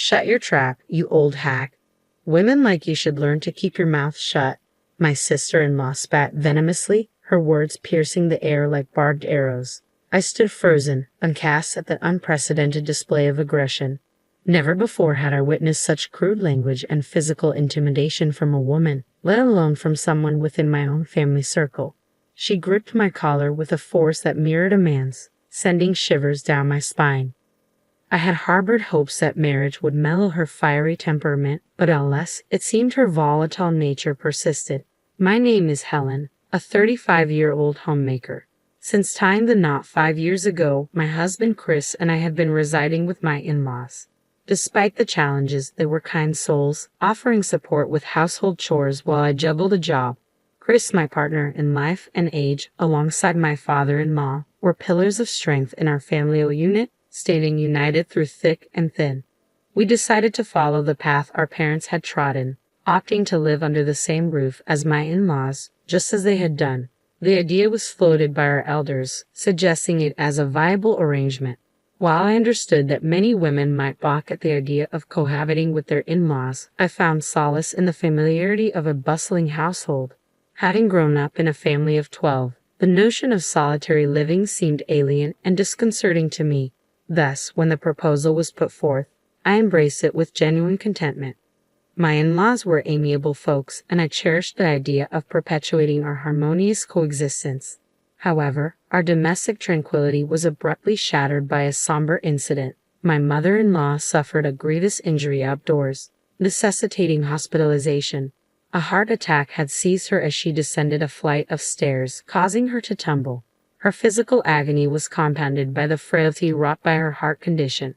Shut your trap, you old hack. Women like you should learn to keep your mouth shut. My sister-in-law spat venomously, her words piercing the air like barbed arrows. I stood frozen, aghast at the unprecedented display of aggression. Never before had I witnessed such crude language and physical intimidation from a woman, let alone from someone within my own family circle. She gripped my collar with a force that mirrored a man's, sending shivers down my spine. I had harbored hopes that marriage would mellow her fiery temperament, but alas, it seemed her volatile nature persisted. My name is Helen, a 35-year-old homemaker. Since tying the knot 5 years ago, my husband Chris and I have been residing with my in-laws. Despite the challenges, they were kind souls, offering support with household chores while I juggled a job. Chris, my partner in life and age, alongside my father-in-law, were pillars of strength in our family unit, staying united through thick and thin. We decided to follow the path our parents had trodden, opting to live under the same roof as my in-laws, just as they had done. The idea was floated by our elders, suggesting it as a viable arrangement. While I understood that many women might balk at the idea of cohabiting with their in-laws, I found solace in the familiarity of a bustling household. Having grown up in a family of 12, the notion of solitary living seemed alien and disconcerting to me. Thus, when the proposal was put forth, I embraced it with genuine contentment. My in-laws were amiable folks, and I cherished the idea of perpetuating our harmonious coexistence. However, our domestic tranquility was abruptly shattered by a somber incident. My mother-in-law suffered a grievous injury outdoors, necessitating hospitalization. A heart attack had seized her as she descended a flight of stairs, causing her to tumble. Her physical agony was compounded by the frailty wrought by her heart condition.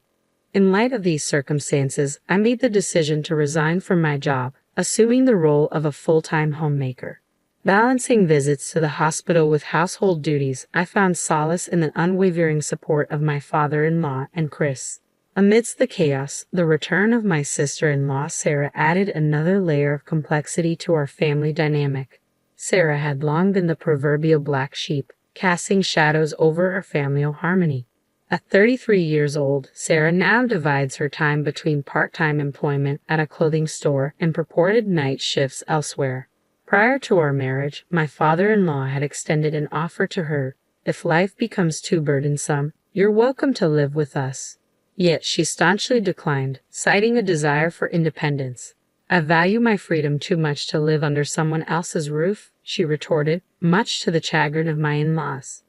In light of these circumstances, I made the decision to resign from my job, assuming the role of a full-time homemaker. Balancing visits to the hospital with household duties, I found solace in the unwavering support of my father-in-law and Chris. Amidst the chaos, the return of my sister-in-law Sarah added another layer of complexity to our family dynamic. Sarah had long been the proverbial black sheep, casting shadows over our family harmony. At 33 years old, Sarah now divides her time between part-time employment at a clothing store and purported night shifts elsewhere. Prior to our marriage, my father-in-law had extended an offer to her. If life becomes too burdensome, you're welcome to live with us. Yet she staunchly declined, citing a desire for independence. I value my freedom too much to live under someone else's roof, she retorted, much to the chagrin of my in-laws.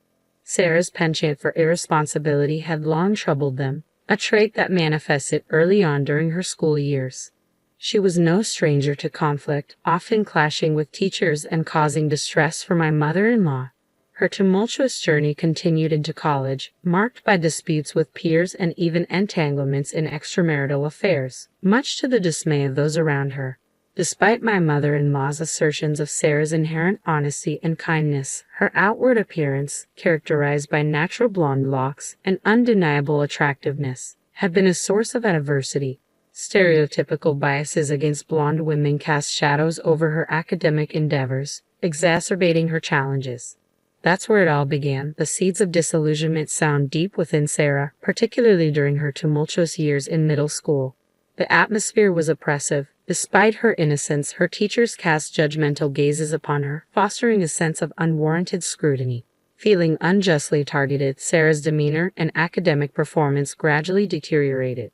Sarah's penchant for irresponsibility had long troubled them, a trait that manifested early on during her school years. She was no stranger to conflict, often clashing with teachers and causing distress for my mother-in-law. Her tumultuous journey continued into college, marked by disputes with peers and even entanglements in extramarital affairs, much to the dismay of those around her. Despite my mother-in-law's assertions of Sarah's inherent honesty and kindness, her outward appearance, characterized by natural blonde locks and undeniable attractiveness, had been a source of adversity. Stereotypical biases against blonde women cast shadows over her academic endeavors, exacerbating her challenges. That's where it all began. The seeds of disillusionment sown deep within Sarah, particularly during her tumultuous years in middle school. The atmosphere was oppressive. Despite her innocence, her teachers cast judgmental gazes upon her, fostering a sense of unwarranted scrutiny. Feeling unjustly targeted, Sarah's demeanor and academic performance gradually deteriorated.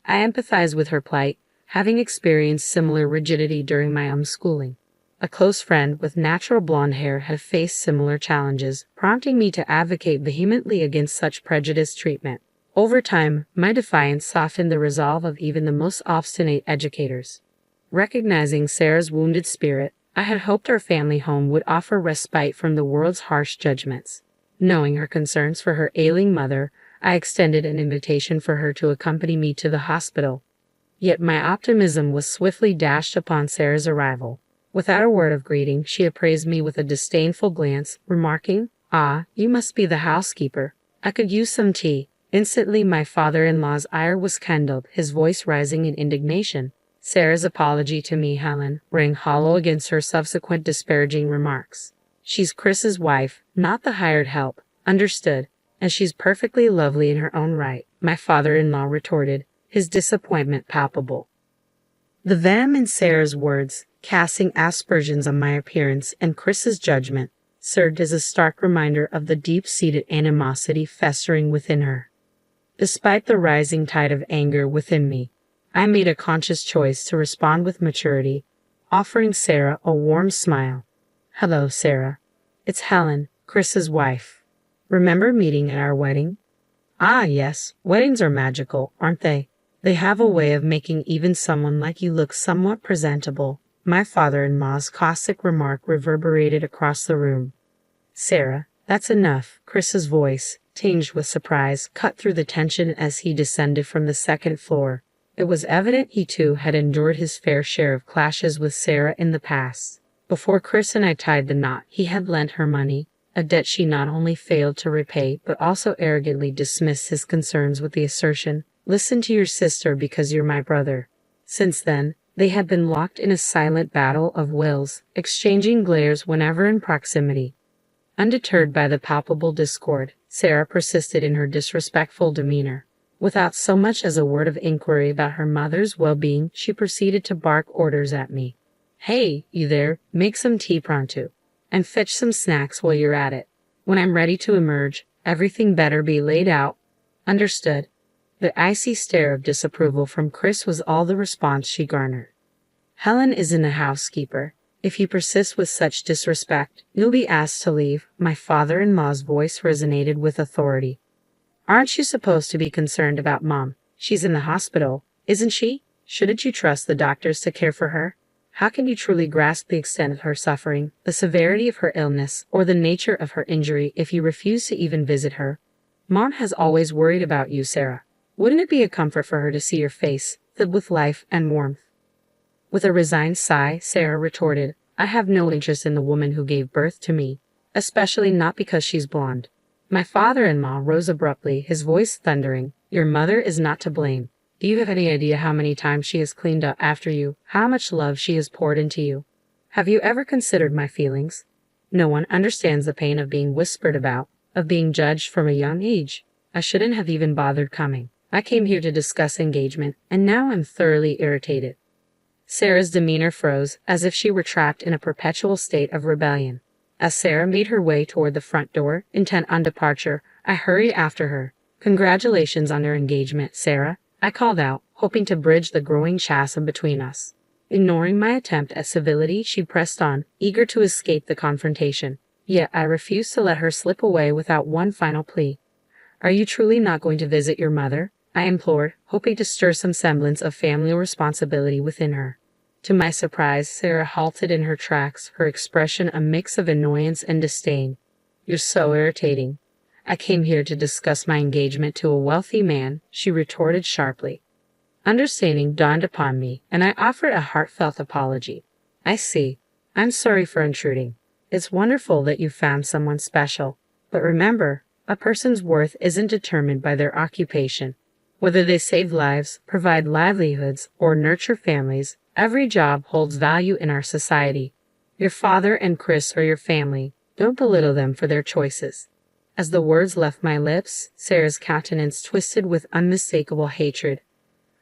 I empathize with her plight, having experienced similar rigidity during my own schooling. A close friend with natural blonde hair had faced similar challenges, prompting me to advocate vehemently against such prejudiced treatment. Over time, my defiance softened the resolve of even the most obstinate educators. Recognizing Sarah's wounded spirit, I had hoped our family home would offer respite from the world's harsh judgments. Knowing her concerns for her ailing mother, I extended an invitation for her to accompany me to the hospital. Yet my optimism was swiftly dashed upon Sarah's arrival. Without a word of greeting, she appraised me with a disdainful glance, remarking, "Ah, you must be the housekeeper. I could use some tea." Instantly my father-in-law's ire was kindled, his voice rising in indignation. Sarah's apology to me, Helen, rang hollow against her subsequent disparaging remarks. "She's Chris's wife, not the hired help." "Understood. And she's perfectly lovely in her own right," my father-in-law retorted. his disappointment palpable. The venom in Sarah's words, casting aspersions on my appearance and Chris's judgment, served as a stark reminder of the deep-seated animosity festering within her. Despite the rising tide of anger within me, I made a conscious choice to respond with maturity, offering Sarah a warm smile. "Hello, Sarah. It's Helen, Chris's wife. Remember meeting at our wedding?" "Ah, yes, weddings are magical, aren't they? They have a way of making even someone like you look somewhat presentable." My father-in-law's caustic remark reverberated across the room. "Sarah, that's enough." Chris's voice, tinged with surprise, cut through the tension as he descended from the second floor. It was evident he too had endured his fair share of clashes with Sarah in the past. Before Chris and I tied the knot, he had lent her money, a debt she not only failed to repay but also arrogantly dismissed his concerns with the assertion, "Listen to your sister because you're my brother." Since then, they had been locked in a silent battle of wills, exchanging glares whenever in proximity. Undeterred by the palpable discord, Sarah persisted in her disrespectful demeanor. Without so much as a word of inquiry about her mother's well-being, she proceeded to bark orders at me. "Hey, you there, make some tea pronto. And fetch some snacks while you're at it. When I'm ready to emerge, everything better be laid out." "Understood." The icy stare of disapproval from Chris was all the response she garnered. "Helen isn't a housekeeper. If you persist with such disrespect, you'll be asked to leave." My father-in-law's voice resonated with authority. "Aren't you supposed to be concerned about Mom? She's in the hospital, isn't she? Shouldn't you trust the doctors to care for her? How can you truly grasp the extent of her suffering, the severity of her illness, or the nature of her injury if you refuse to even visit her? Mom has always worried about you, Sarah. Wouldn't it be a comfort for her to see your face, filled with life and warmth?" With a resigned sigh, Sarah retorted, "I have no interest in the woman who gave birth to me, especially not because she's blonde." My father-in-law rose abruptly, his voice thundering. "Your mother is not to blame. Do you have any idea how many times she has cleaned up after you, how much love she has poured into you? Have you ever considered my feelings? No one understands the pain of being whispered about, of being judged from a young age. I shouldn't have even bothered coming. I came here to discuss engagement, and now I'm thoroughly irritated." Sarah's demeanor froze, as if she were trapped in a perpetual state of rebellion. As Sarah made her way toward the front door, intent on departure, I hurried after her. "Congratulations on your engagement, Sarah," I called out, hoping to bridge the growing chasm between us. Ignoring my attempt at civility, she pressed on, eager to escape the confrontation. Yet I refused to let her slip away without one final plea. "Are you truly not going to visit your mother?" I implored, hoping to stir some semblance of family responsibility within her. To my surprise, Sarah halted in her tracks, her expression a mix of annoyance and disdain. "You're so irritating. I came here to discuss my engagement to a wealthy man," she retorted sharply. Understanding dawned upon me, and I offered a heartfelt apology. "I see. I'm sorry for intruding. It's wonderful that you found someone special. But remember, a person's worth isn't determined by their occupation. Whether they save lives, provide livelihoods, or nurture families, every job holds value in our society. Your father and Chris are your family. Don't belittle them for their choices." As the words left my lips, Sarah's countenance twisted with unmistakable hatred,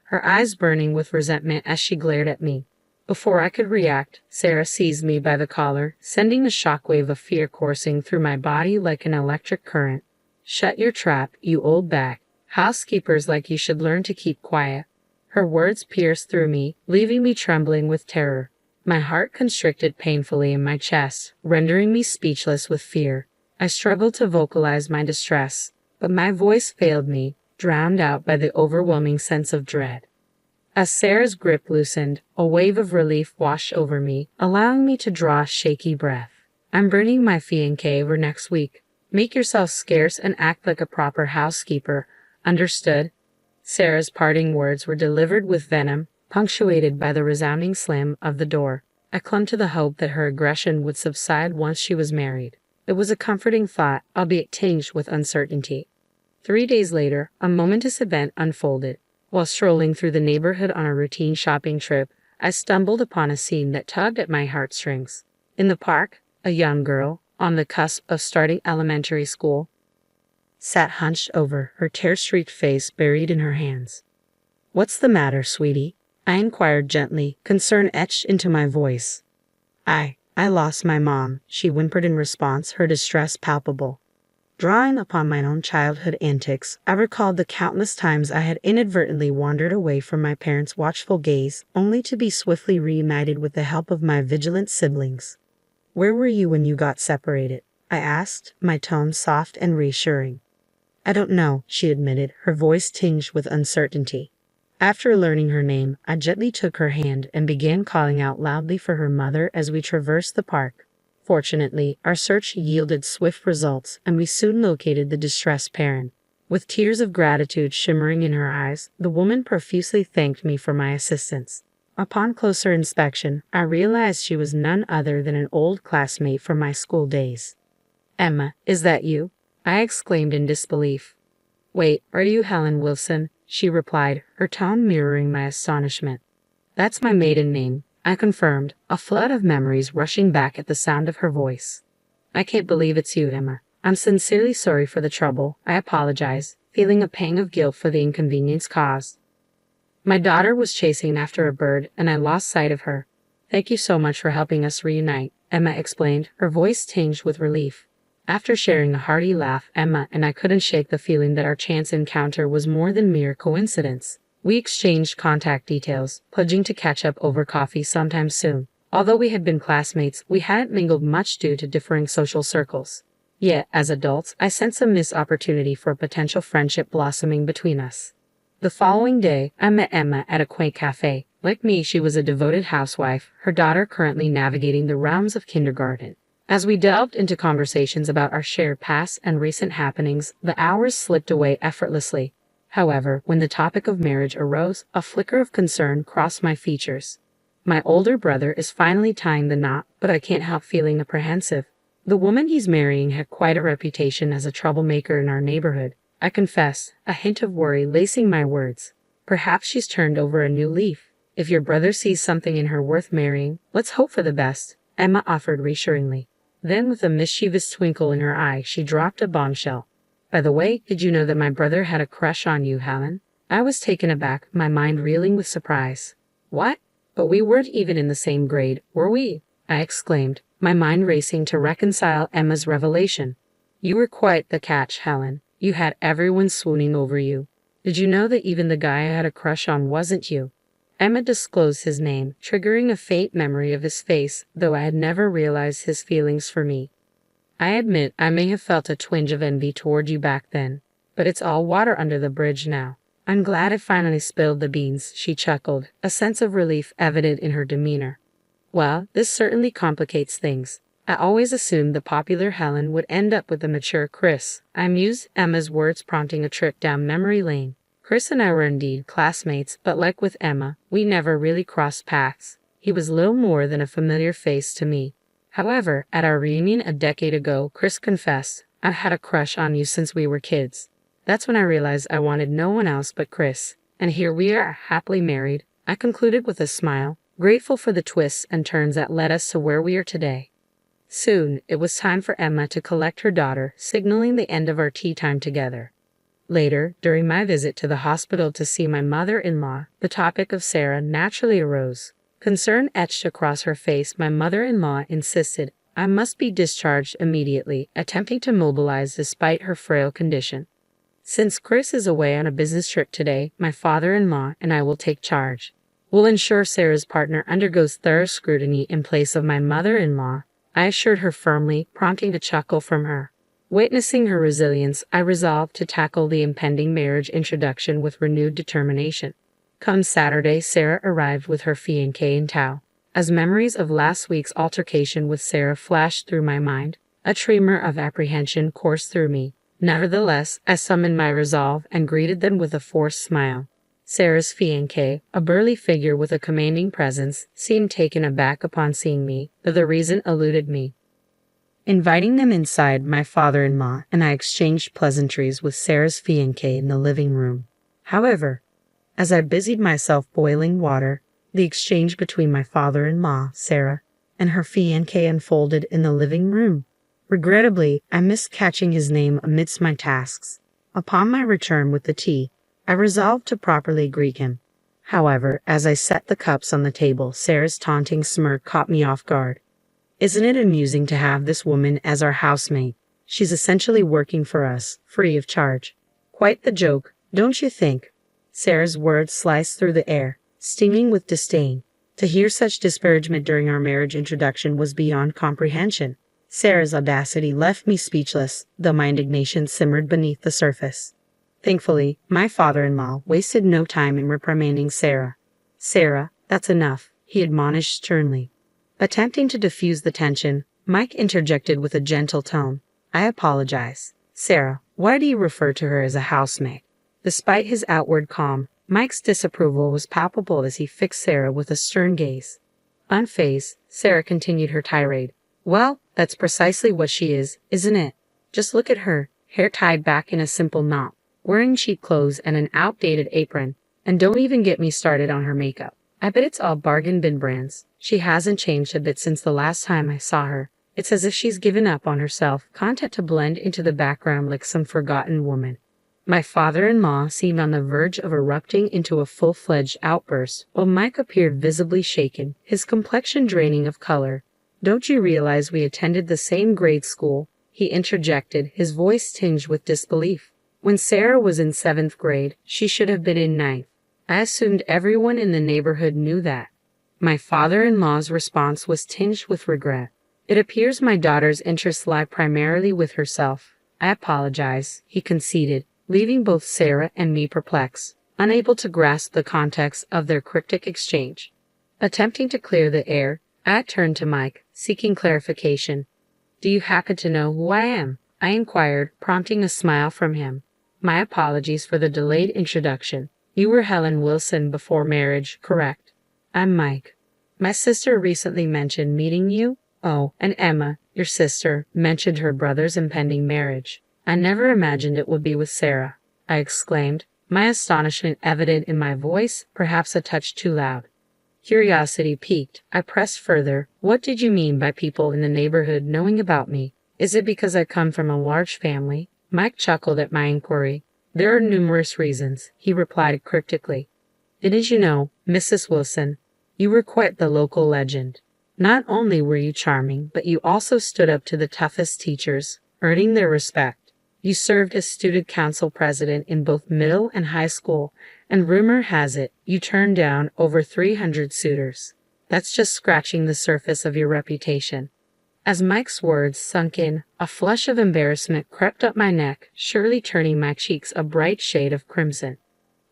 her eyes burning with resentment as she glared at me. Before I could react, Sarah seized me by the collar, sending a shockwave of fear coursing through my body like an electric current. "Shut your trap, you old bag. Housekeepers like you should learn to keep quiet." Her words pierced through me, leaving me trembling with terror. My heart constricted painfully in my chest, rendering me speechless with fear. I struggled to vocalize my distress, but my voice failed me, drowned out by the overwhelming sense of dread. As Sarah's grip loosened, a wave of relief washed over me, allowing me to draw a shaky breath. "I'm bringing my fiancé over next week. Make yourself scarce and act like a proper housekeeper. Understood?" Sarah's parting words were delivered with venom, punctuated by the resounding slam of the door. I clung to the hope that her aggression would subside once she was married. It was a comforting thought, albeit tinged with uncertainty. 3 days later, a momentous event unfolded. While strolling through the neighborhood on a routine shopping trip, I stumbled upon a scene that tugged at my heartstrings. In the park, a young girl, on the cusp of starting elementary school, sat hunched over, her tear-streaked face buried in her hands. What's the matter, sweetie? I inquired gently, concern etched into my voice. I lost my mom, she whimpered in response, her distress palpable. Drawing upon my own childhood antics, I recalled the countless times I had inadvertently wandered away from my parents' watchful gaze, only to be swiftly reunited with the help of my vigilant siblings. Where were you when you got separated? I asked, my tone soft and reassuring. I don't know, she admitted, her voice tinged with uncertainty. After learning her name, I gently took her hand and began calling out loudly for her mother as we traversed the park. Fortunately, our search yielded swift results, and we soon located the distressed parent. With tears of gratitude shimmering in her eyes, the woman profusely thanked me for my assistance. Upon closer inspection, I realized she was none other than an old classmate from my school days. Emma, is that you? I exclaimed in disbelief. Wait, are you Helen Wilson? She replied, her tone mirroring my astonishment. That's my maiden name, I confirmed, a flood of memories rushing back at the sound of her voice. I can't believe it's you, Emma. I'm sincerely sorry for the trouble, I apologize, feeling a pang of guilt for the inconvenience caused. My daughter was chasing after a bird, and I lost sight of her. Thank you so much for helping us reunite, Emma explained, her voice tinged with relief. After sharing a hearty laugh, Emma and I couldn't shake the feeling that our chance encounter was more than mere coincidence. We exchanged contact details, pledging to catch up over coffee sometime soon. Although we had been classmates, we hadn't mingled much due to differing social circles. Yet, as adults, I sensed a missed opportunity for a potential friendship blossoming between us. The following day, I met Emma at a quaint cafe. Like me, she was a devoted housewife, her daughter currently navigating the realms of kindergarten. As we delved into conversations about our shared past and recent happenings, the hours slipped away effortlessly. However, when the topic of marriage arose, a flicker of concern crossed my features. My older brother is finally tying the knot, but I can't help feeling apprehensive. The woman he's marrying had quite a reputation as a troublemaker in our neighborhood. I confessed, a hint of worry lacing my words. Perhaps she's turned over a new leaf. If your brother sees something in her worth marrying, let's hope for the best, Emma offered reassuringly. Then, with a mischievous twinkle in her eye, she dropped a bombshell. By the way, did you know that my brother had a crush on you, Helen? I was taken aback, my mind reeling with surprise. What? But we weren't even in the same grade, were we? I exclaimed, my mind racing to reconcile Emma's revelation. You were quite the catch, Helen. You had everyone swooning over you. Did you know that even the guy I had a crush on wasn't you? Emma disclosed his name, triggering a faint memory of his face, though I had never realized his feelings for me. I admit I may have felt a twinge of envy toward you back then, but it's all water under the bridge now. I'm glad I finally spilled the beans, she chuckled, a sense of relief evident in her demeanor. Well, this certainly complicates things. I always assumed the popular Helen would end up with the mature Chris. I mused, Emma's words prompting a trip down memory lane. Chris and I were indeed classmates, but like with Emma, we never really crossed paths. He was little more than a familiar face to me. However, at our reunion a decade ago, Chris confessed, "I've had a crush on you since we were kids." That's when I realized I wanted no one else but Chris. And here we are, happily married, I concluded with a smile, grateful for the twists and turns that led us to where we are today. Soon, it was time for Emma to collect her daughter, signaling the end of our tea time together. Later, during my visit to the hospital to see my mother-in-law, the topic of Sarah naturally arose. Concern etched across her face, my mother-in-law insisted I must be discharged immediately, attempting to mobilize despite her frail condition. Since Chris is away on a business trip today, my father-in-law and I will take charge. We'll ensure Sarah's partner undergoes thorough scrutiny in place of my mother-in-law, I assured her firmly, prompting a chuckle from her. Witnessing her resilience, I resolved to tackle the impending marriage introduction with renewed determination. Come Saturday, Sarah arrived with her fiancé in tow. As memories of last week's altercation with Sarah flashed through my mind, a tremor of apprehension coursed through me. Nevertheless, I summoned my resolve and greeted them with a forced smile. Sarah's fiancé, a burly figure with a commanding presence, seemed taken aback upon seeing me, though the reason eluded me. Inviting them inside, my father-in-law and I exchanged pleasantries with Sarah's fiancé in the living room. However, as I busied myself boiling water, the exchange between my father-in-law, Sarah, and her fiancé unfolded in the living room. Regrettably, I missed catching his name amidst my tasks. Upon my return with the tea, I resolved to properly greet him. However, as I set the cups on the table, Sarah's taunting smirk caught me off guard. Isn't it amusing to have this woman as our housemaid? She's essentially working for us, free of charge. Quite the joke, don't you think? Sarah's words sliced through the air, stinging with disdain. To hear such disparagement during our marriage introduction was beyond comprehension. Sarah's audacity left me speechless, though my indignation simmered beneath the surface. Thankfully, my father-in-law wasted no time in reprimanding Sarah. "Sarah, that's enough," he admonished sternly. Attempting to diffuse the tension, Mike interjected with a gentle tone. "I apologize. Sarah, why do you refer to her as a housemaid?" Despite his outward calm, Mike's disapproval was palpable as he fixed Sarah with a stern gaze. Unfazed, Sarah continued her tirade. "Well, that's precisely what she is, isn't it? Just look at her, hair tied back in a simple knot, wearing cheap clothes and an outdated apron, and don't even get me started on her makeup. I bet it's all bargain bin brands. She hasn't changed a bit since the last time I saw her. It's as if she's given up on herself, content to blend into the background like some forgotten woman." My father-in-law seemed on the verge of erupting into a full-fledged outburst, while Mike appeared visibly shaken, his complexion draining of color. "Don't you realize we attended the same grade school?" he interjected, his voice tinged with disbelief. "When Sarah was in 7th grade, she should have been in 9th. I assumed everyone in the neighborhood knew that." My father-in-law's response was tinged with regret. "It appears my daughter's interests lie primarily with herself. I apologize," he conceded, leaving both Sarah and me perplexed, unable to grasp the context of their cryptic exchange. Attempting to clear the air, I turned to Mike, seeking clarification. "Do you happen to know who I am?" I inquired, prompting a smile from him. "My apologies for the delayed introduction. You were Helen Wilson before marriage, correct?" "I'm Mike. My sister recently mentioned meeting you." "Oh, and Emma, your sister, mentioned her brother's impending marriage. I never imagined it would be with Sarah," I exclaimed, my astonishment evident in my voice, perhaps a touch too loud. Curiosity piqued, I pressed further. "What did you mean by people in the neighborhood knowing about me? Is it because I come from a large family?" Mike chuckled at my inquiry. "There are numerous reasons," he replied cryptically. "Didn't you know, Mrs. Wilson, you were quite the local legend? Not only were you charming, but you also stood up to the toughest teachers, earning their respect. You served as student council president in both middle and high school, and rumor has it you turned down over 300 suitors. That's just scratching the surface of your reputation." As Mike's words sunk in, a flush of embarrassment crept up my neck, surely turning my cheeks a bright shade of crimson.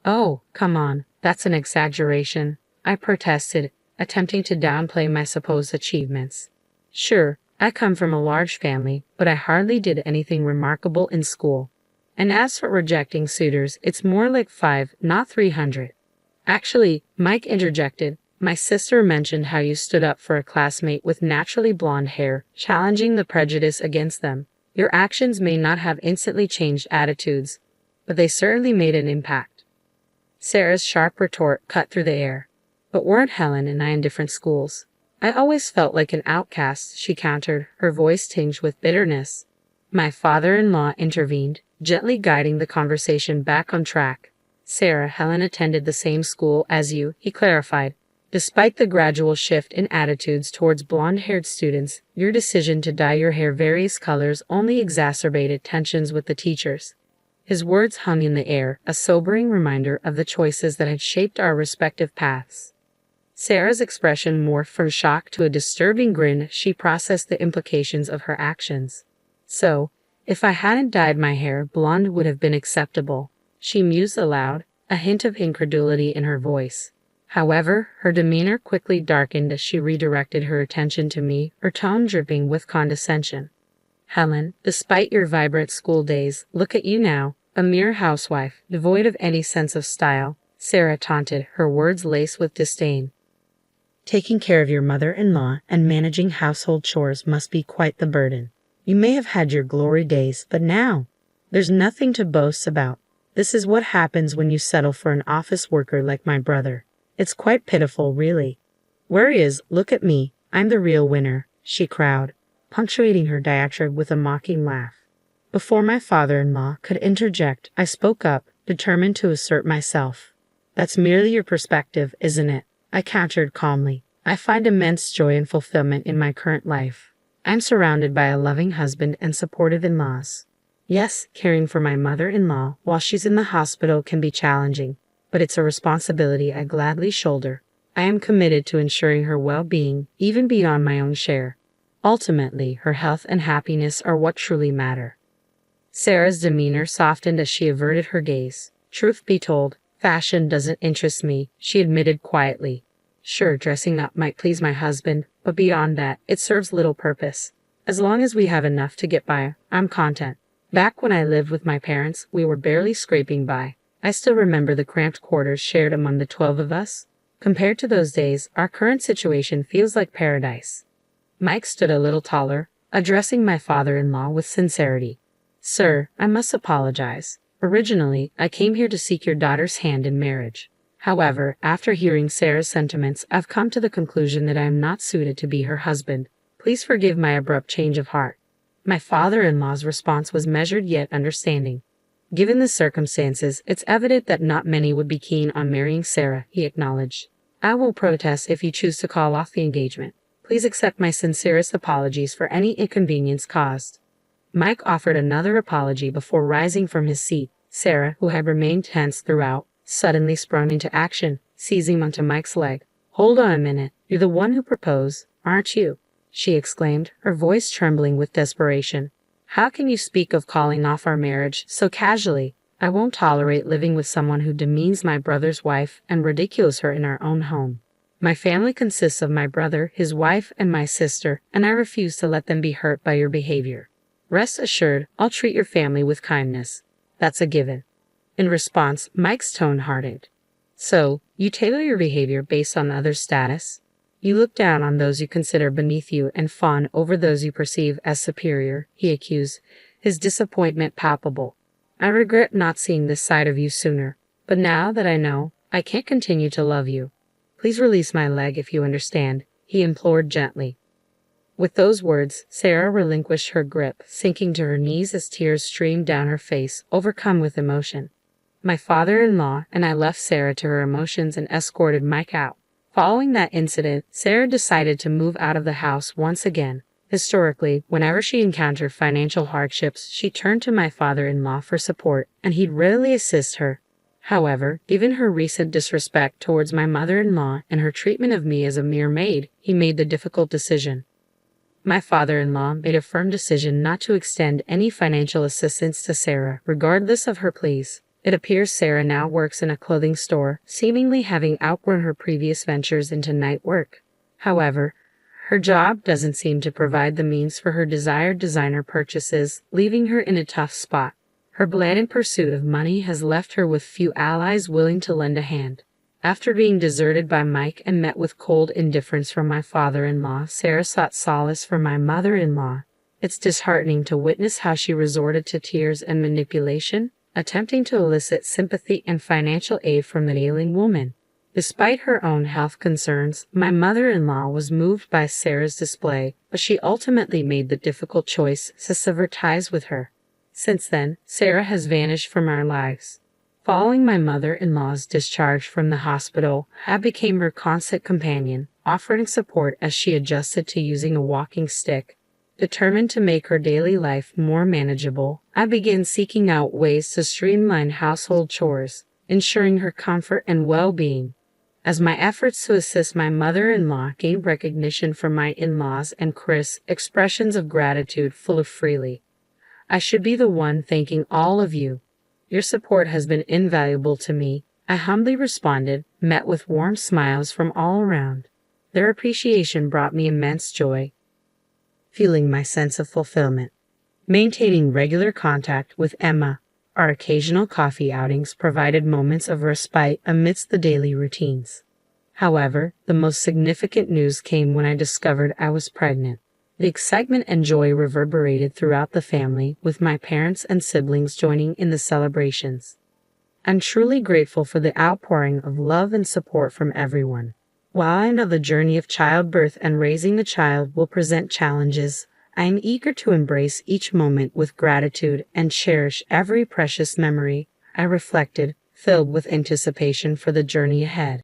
"Oh, come on, that's an exaggeration," I protested, attempting to downplay my supposed achievements. "Sure, I come from a large family, but I hardly did anything remarkable in school. And as for rejecting suitors, it's more like 5, not 300. Actually," Mike interjected, "my sister mentioned how you stood up for a classmate with naturally blonde hair, challenging the prejudice against them. Your actions may not have instantly changed attitudes, but they certainly made an impact." Sarah's sharp retort cut through the air. "But weren't Helen and I in different schools? I always felt like an outcast," she countered, her voice tinged with bitterness. My father-in-law intervened, gently guiding the conversation back on track. "Sarah, Helen attended the same school as you," he clarified. "Despite the gradual shift in attitudes towards blonde-haired students, your decision to dye your hair various colors only exacerbated tensions with the teachers." His words hung in the air, a sobering reminder of the choices that had shaped our respective paths. Sarah's expression morphed from shock to a disturbing grin as she processed the implications of her actions. "So, if I hadn't dyed my hair, blonde would have been acceptable," she mused aloud, a hint of incredulity in her voice. However, her demeanor quickly darkened as she redirected her attention to me, her tone dripping with condescension. "Helen, despite your vibrant school days, look at you now, a mere housewife, devoid of any sense of style," Sarah taunted, her words laced with disdain. "Taking care of your mother-in-law and managing household chores must be quite the burden. You may have had your glory days, but now, there's nothing to boast about. This is what happens when you settle for an office worker like my brother. It's quite pitiful, really. Whereas, look at me, I'm the real winner," she crowed, punctuating her diatribe with a mocking laugh. Before my father-in-law could interject, I spoke up, determined to assert myself. That's merely your perspective, isn't it? I countered calmly. I find immense joy and fulfillment in my current life. I'm surrounded by a loving husband and supportive in-laws. Yes, caring for my mother-in-law while she's in the hospital can be challenging, but it's a responsibility I gladly shoulder. I am committed to ensuring her well-being, even beyond my own share. Ultimately, her health and happiness are what truly matter. Sarah's demeanor softened as she averted her gaze. Truth be told, fashion doesn't interest me, she admitted quietly. Sure, dressing up might please my husband, but beyond that, it serves little purpose. As long as we have enough to get by, I'm content. Back when I lived with my parents, we were barely scraping by. I still remember the cramped quarters shared among the 12 of us. Compared to those days, our current situation feels like paradise. Mike stood a little taller, addressing my father-in-law with sincerity. Sir, I must apologize. Originally, I came here to seek your daughter's hand in marriage. However, after hearing Sarah's sentiments, I've come to the conclusion that I am not suited to be her husband. Please forgive my abrupt change of heart. My father-in-law's response was measured yet understanding. Given the circumstances, it's evident that not many would be keen on marrying Sarah, he acknowledged. I will protest if you choose to call off the engagement. Please accept my sincerest apologies for any inconvenience caused. Mike offered another apology before rising from his seat. Sarah, who had remained tense throughout, suddenly sprung into action, seizing onto Mike's leg. Hold on a minute. You're the one who proposed, aren't you? She exclaimed, her voice trembling with desperation. How can you speak of calling off our marriage so casually? I won't tolerate living with someone who demeans my brother's wife and ridicules her in our own home. My family consists of my brother, his wife, and my sister, and I refuse to let them be hurt by your behavior. Rest assured, I'll treat your family with kindness. That's a given. In response, Mike's tone hardened. So, you tailor your behavior based on others' status? You look down on those you consider beneath you and fawn over those you perceive as superior, he accused, his disappointment palpable. I regret not seeing this side of you sooner, but now that I know, I can't continue to love you. Please release my leg if you understand, he implored gently. With those words, Sarah relinquished her grip, sinking to her knees as tears streamed down her face, overcome with emotion. My father-in-law and I left Sarah to her emotions and escorted Mike out. Following that incident, Sarah decided to move out of the house once again. Historically, whenever she encountered financial hardships, she turned to my father-in-law for support, and he'd rarely assist her. However, given her recent disrespect towards my mother-in-law and her treatment of me as a mere maid, he made the difficult decision. My father-in-law made a firm decision not to extend any financial assistance to Sarah, regardless of her pleas. It appears Sarah now works in a clothing store, seemingly having outgrown her previous ventures into night work. However, her job doesn't seem to provide the means for her desired designer purchases, leaving her in a tough spot. Her blatant pursuit of money has left her with few allies willing to lend a hand. After being deserted by Mike and met with cold indifference from my father-in-law, Sarah sought solace from my mother-in-law. It's disheartening to witness how she resorted to tears and manipulation, attempting to elicit sympathy and financial aid from the ailing woman. Despite her own health concerns, my mother-in-law was moved by Sarah's display, but she ultimately made the difficult choice to sever ties with her. Since then, Sarah has vanished from our lives. Following my mother-in-law's discharge from the hospital, I became her constant companion, offering support as she adjusted to using a walking stick. Determined to make her daily life more manageable, I began seeking out ways to streamline household chores, ensuring her comfort and well-being. As my efforts to assist my mother-in-law gained recognition from my in-laws and Chris, expressions of gratitude flew freely. I should be the one thanking all of you. Your support has been invaluable to me, I humbly responded, met with warm smiles from all around. Their appreciation brought me immense joy, fueling my sense of fulfillment. Maintaining regular contact with Emma, our occasional coffee outings provided moments of respite amidst the daily routines. However, the most significant news came when I discovered I was pregnant. The excitement and joy reverberated throughout the family, with my parents and siblings joining in the celebrations. I'm truly grateful for the outpouring of love and support from everyone. While I know the journey of childbirth and raising a child will present challenges, I am eager to embrace each moment with gratitude and cherish every precious memory. I reflected, filled with anticipation for the journey ahead.